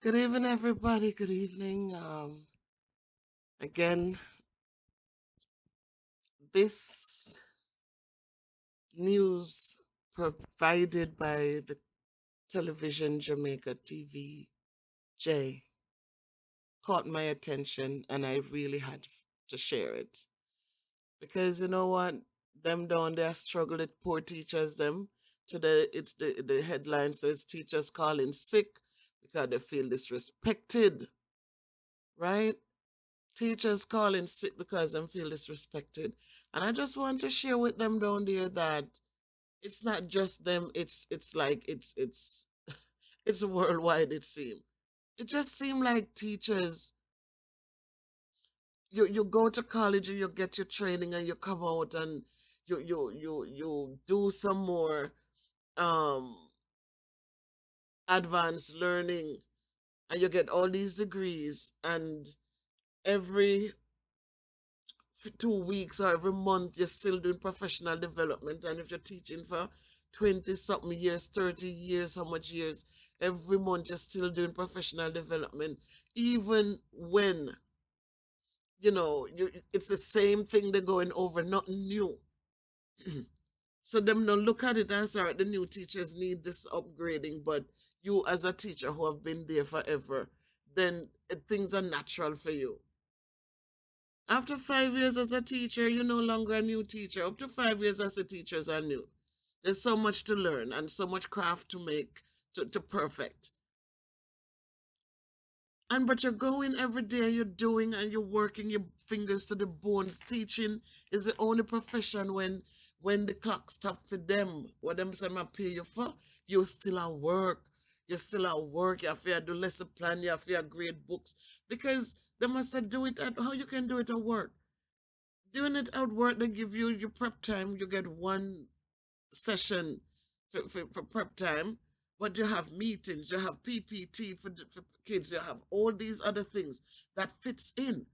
Good evening, everybody. Good evening. Again, this news provided by the television Jamaica TVJ caught my attention, and I really had to share it because you know what? Them down there struggle with poor teachers. Them today, the headline says teachers calling sick because they feel disrespected. Right? Teachers calling sick because they feel disrespected. And I just want to share with them down there that it's not just them, it's like it's worldwide it seems. It just seems like teachers you go to college and you get your training and you come out and you do some more um advanced learning and you get all these degrees and every 2 weeks or every month you're still doing professional development, and if you're teaching for 20 something years, 30 years, how much years, every month you're still doing professional development, even when it's the same thing they're going over, nothing new. So them now look at it as, all right, the new teachers need this upgrading, but you as a teacher who have been there forever, then things are natural for you. After 5 years as a teacher, you're no longer a new teacher. Up to 5 years as a teacher is a new. There's so much to learn and so much craft to make, to perfect. And but you're going every day, you're doing and you're working your fingers to the bones. Teaching is the only profession when the clock stop for them, what them say I pay you for, you're still at work. You're still at work, you have to do lesson plan, you have to grade books. Because they must say do it at how you can do it at work. Doing it at work, they give you your prep time. You get one session for prep time, but you have meetings, you have PPT for kids, you have all these other things that fits in.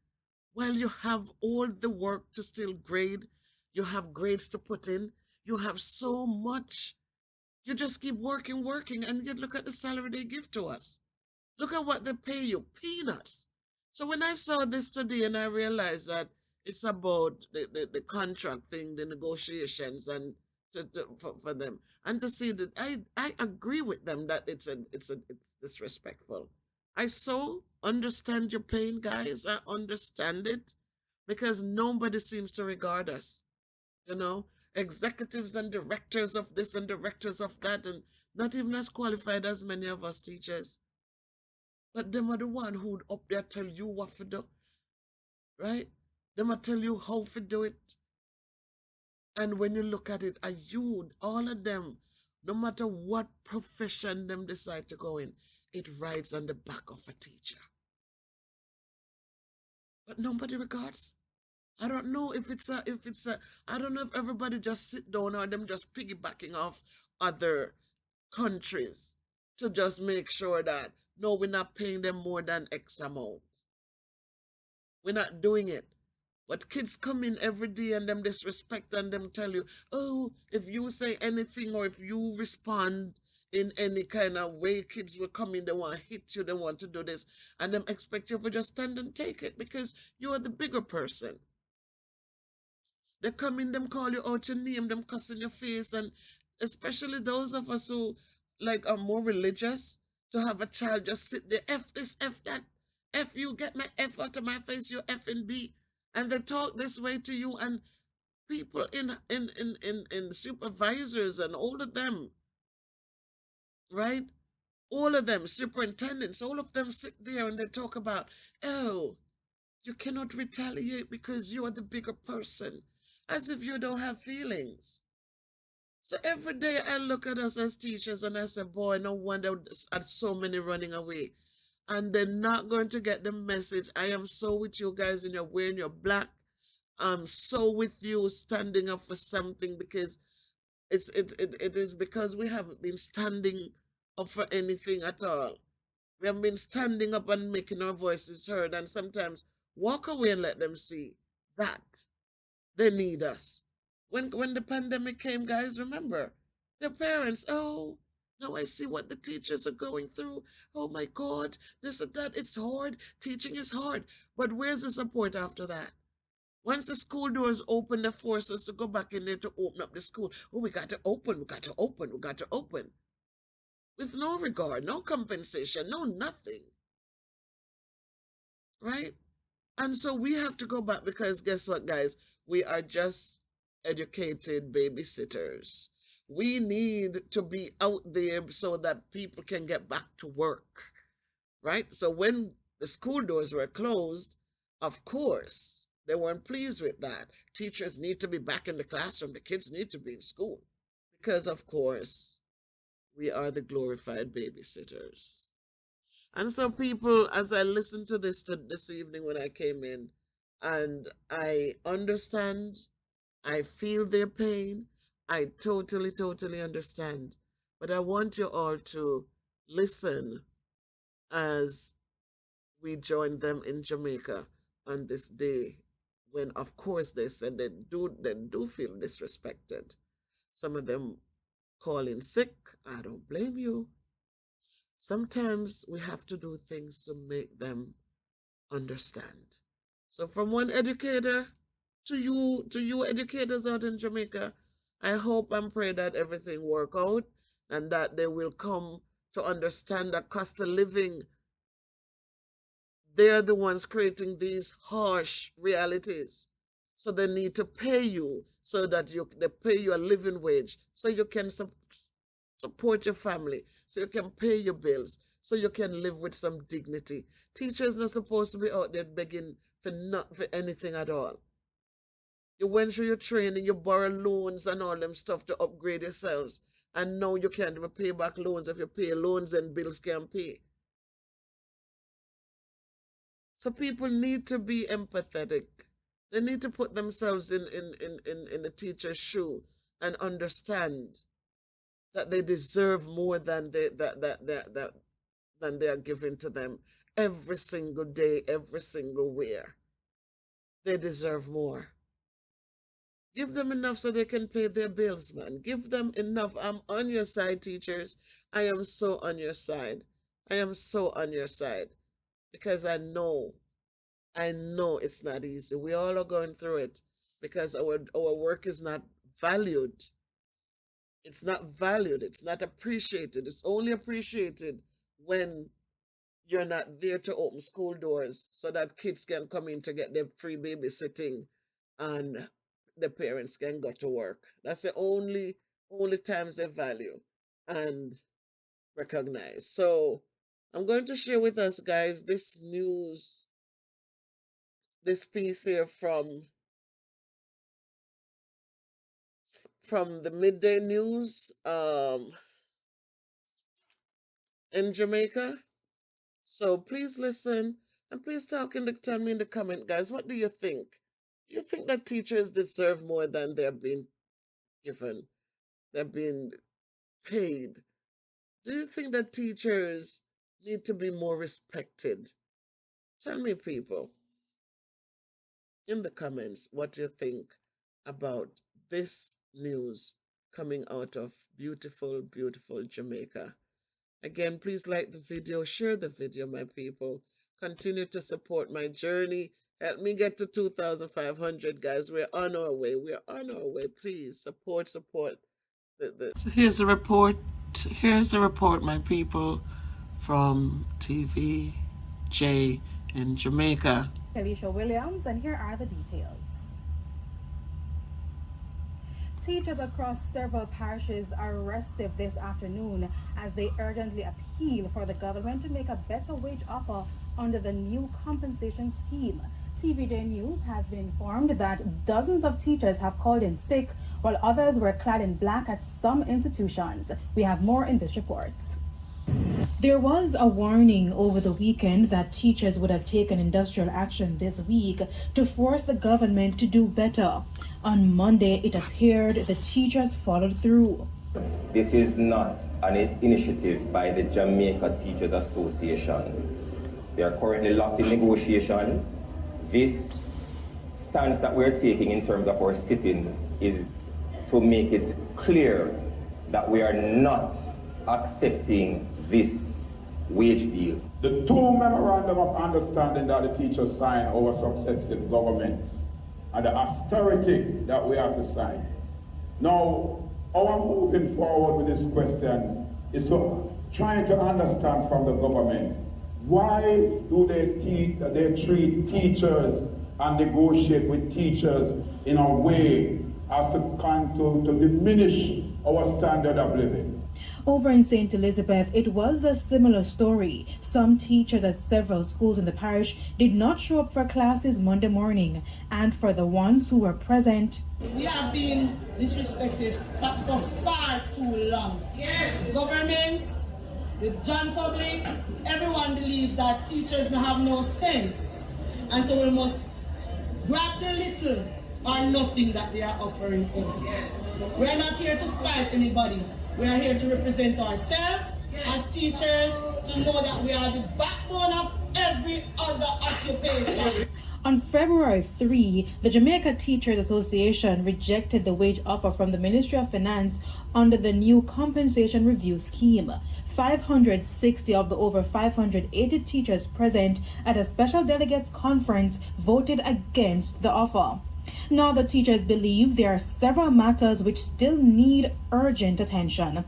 While you have all the work to still grade, you have grades to put in, you have so much. You just keep working, working, and you look at the salary they give to us. Look at what they pay you, peanuts. So when I saw this today and I realized that it's about the contract thing, the negotiations, and for them, and to see that I agree with them that it's disrespectful. I so understand your pain, guys. I understand it because nobody seems to regard us. You know, executives and directors of this and directors of that, and not even as qualified as many of us teachers. But them are the one who up there tell you what to do, right? Them are tell you how to do it. And when you look at it, are you, all of them, no matter what profession them decide to go in, it rides on the back of a teacher. But nobody regards. I don't know if it's a I don't know if everybody just sit down or them just piggybacking off other countries to just make sure that no, we're not paying them more than X amount. We're not doing it. But kids come in every day and them disrespect and them tell you, oh, if you say anything or if you respond in any kind of way, kids will come in, they want to hit you, they want to do this, and them expect you to just stand and take it because you are the bigger person. They come in, them call you out your name, them cuss in your face, and especially those of us who like are more religious, to have a child just sit there, F this, F that, F you, get my F out of my face, you F and B. And they talk this way to you, and people in supervisors and all of them, right? All of them, superintendents, all of them sit there and they talk about, oh, you cannot retaliate because you are the bigger person, as if you don't have feelings. So every day I look at us as teachers and I say, boy, no wonder at so many running away. And they're not going to get the message. I am so with you guys and you're wearing your black. I'm so with you standing up for something because it is because we haven't been standing up for anything at all. We haven't been standing up and making our voices heard, and sometimes walk away and let them see that they need us. When the pandemic came, guys, remember the parents. Oh, Now I see what the teachers are going through. Oh my God, this and that. It's hard. Teaching is hard. But where's the support after that? Once the school doors open, they force us to go back in there to open up the school. Oh, we got to open, we got to open, we got to open. With no regard, no compensation, no nothing. Right? And so we have to go back because guess what, guys? We are just educated babysitters. We need to be out there so that people can get back to work, right? So when the school doors were closed, of course, they weren't pleased with that. Teachers need to be back in the classroom. The kids need to be in school because, of course, we are the glorified babysitters. And so, people, as I listened to this evening when I came in, and I understand, I feel their pain, I totally, totally understand. But I want you all to listen as we join them in Jamaica on this day when, of course, they said they do feel disrespected. Some of them calling sick. I don't blame you. Sometimes we have to do things to make them understand. So from one educator to you educators out in Jamaica, I hope and pray that everything work out and that they will come to understand that cost of living, they're the ones creating these harsh realities. So they need to pay you so that they pay you a living wage so you can support your family, so you can pay your bills, so you can live with some dignity. Teachers not supposed to be out there begging for not for anything at all. You went through your training, you borrow loans and all them stuff to upgrade yourselves. And now you can't even pay back loans. If you pay loans and bills can't pay. So people need to be empathetic. They need to put themselves in the teacher's shoe and understand that they deserve more than they are given to them every single day, every single where. They deserve more. Give them enough so they can pay their bills, man. Give them enough. I'm on your side, teachers. I am so on your side. I am so on your side because I know it's not easy. We all are going through it because our work is not valued. It's not valued. It's not appreciated. It's only appreciated when you're not there to open school doors so that kids can come in to get their free babysitting and the parents can go to work. That's the only times they value and recognize. So I'm going to share with us, guys, this news, this piece here from the midday news in Jamaica. So please listen and please tell me in the comment, guys, what do you think? Do you think that teachers deserve more than they're being given? They're being paid. Do you think that teachers need to be more respected? Tell me, people, in the comments what you think about this news coming out of beautiful, beautiful Jamaica. Again, please like the video, share the video, my people. Continue to support my journey. Help me get to 2,500, guys. We're on our way. We're on our way. Please support. So here's the report. Here's the report, my people, from TVJ in Jamaica. Alicia Williams, and here are the details. Teachers across several parishes are restive this afternoon as they urgently appeal for the government to make a better wage offer under the new compensation scheme. TVJ News has been informed that dozens of teachers have called in sick, while others were clad in black at some institutions. We have more in this report. There was a warning over the weekend that teachers would have taken industrial action this week to force the government to do better. On Monday, it appeared the teachers followed through. This is not an initiative by the Jamaica Teachers Association. They are currently locked in negotiations. This stance that we're taking in terms of our sitting is to make it clear that we are not accepting this wage deal. The two memorandum of understanding that the teachers sign over successive governments and the austerity that we have to sign. Now, our moving forward with this question is to trying to understand from the government, why do they treat teachers and negotiate with teachers in a way as to diminish our standard of living? Over in St. Elizabeth, it was a similar story. Some teachers at several schools in the parish did not show up for classes Monday morning, and for the ones who were present, we have been disrespected for far too long. Yes. Government, the John public, everyone believes that teachers have no sense. And so we must grab the little or nothing that they are offering us. Yes. We are not here to spite anybody. We are here to represent ourselves as teachers, to know that we are the backbone of every other occupation. On February 3, the Jamaica Teachers Association rejected the wage offer from the Ministry of Finance under the new compensation review scheme. 560 of the over 580 teachers present at a special delegates conference voted against the offer. Now the teachers believe there are several matters which still need urgent attention.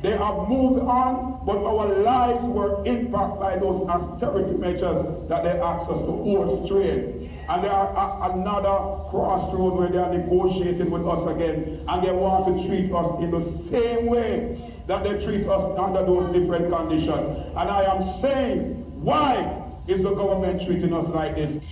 They have moved on, but our lives were impacted by those austerity measures that they asked us to hold straight. And they are at another crossroad where they are negotiating with us again, and they want to treat us in the same way that they treat us under those different conditions. And I am saying, why is the government treating us like this?